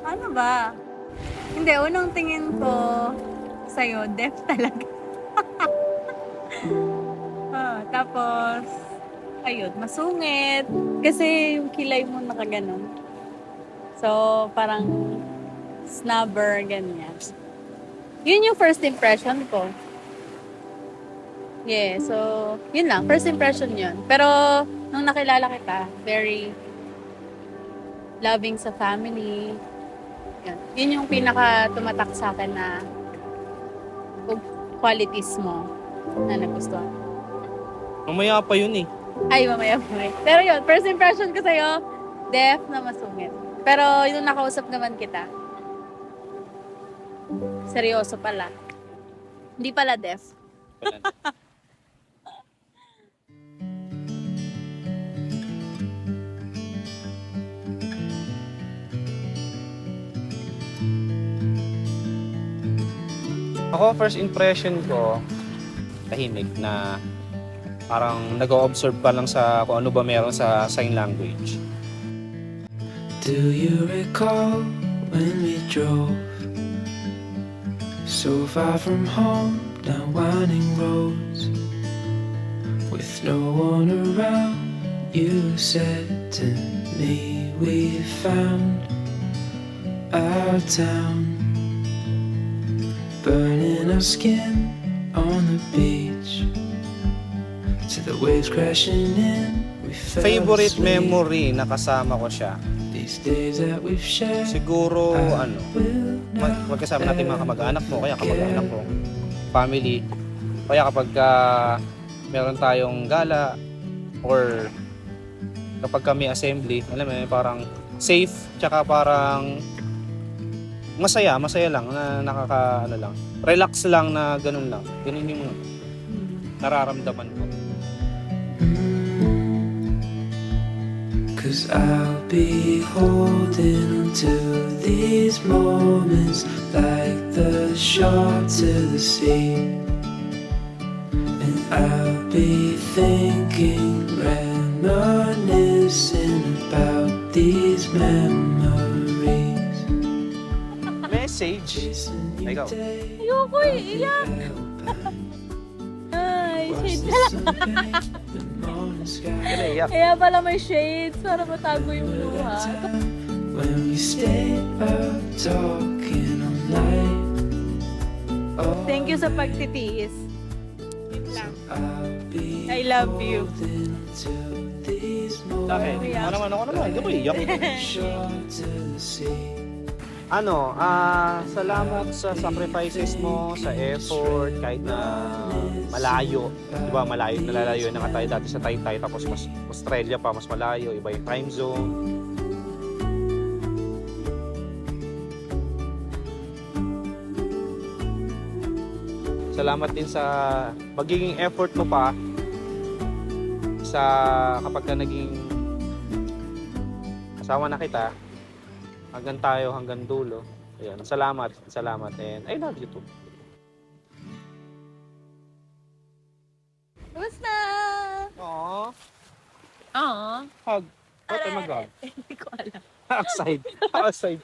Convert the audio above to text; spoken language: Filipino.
Ano ba? Hindi, unang tingin ko sa'yo, deaf talaga. Tapos, ayun, masungit. Kasi yung kilay mo nakaganon. So, parang snubber, ganyan. Yun yung first impression ko. Yeah, so, yun lang. First impression yun. Pero, nung nakilala kita, very loving sa family. Yun yung pinaka tumatak sa akin na qualities mo na nagustuhan. Mamaya pa yun eh. Ay, mamaya. Pero yun, first impression ko sa'yo, deaf na masungit. Pero yung nakausap naman kita, seryoso pala. Hindi pala deaf. Ako, first impression ko, tahimik na parang nag-o-observe ka lang sa kung ano ba meron sa sign language. Do you recall when we drove so far from home down winding roads with no one around? You said to me we found our town, burning our skin on the beach to the waves crashing in. We fell Favorite asleep. memory na kasama ko siya. These days that we've shared, Siguro, will magkasama natin mga kamag-anak mo, kaya kamag-anak ko, family. Kaya kapag meron tayong gala or kapag kami assembly, alam mo yun, parang safe, tsaka parang masaya lang, na lang, relax lang na ganun lang. Ganun yung nararamdaman ko. 'Cause I'll be holding on to these moments like the shore to the sea, and I'll be thinking, reminiscing about these memories. Message. Chasing you Ikaw. day Ayoko iiyak. Ay, shade na lang. the morning sky. Iyak. Kaya pala may shades para matago yung luha. When we stay up talking all night. Oh, Thank you sa pagtitiis. Yun lang. I love you. Dahil, ako naman, hindi ko iyak. Salamat sa sacrifices mo, sa effort, kahit na malayo. Di ba, nalalayo na nga tayo dati sa Taytay, tapos mas Australia pa, mas malayo, iba yung time zone. Salamat din sa magiging effort mo pa sa kapag ka naging kasama na kita hanggang dulo. Ayun, salamat and I love you too. Kumusta? Aww, Oo. hug. Ba't tayo mag-hug? Hindi ko alam. Outside.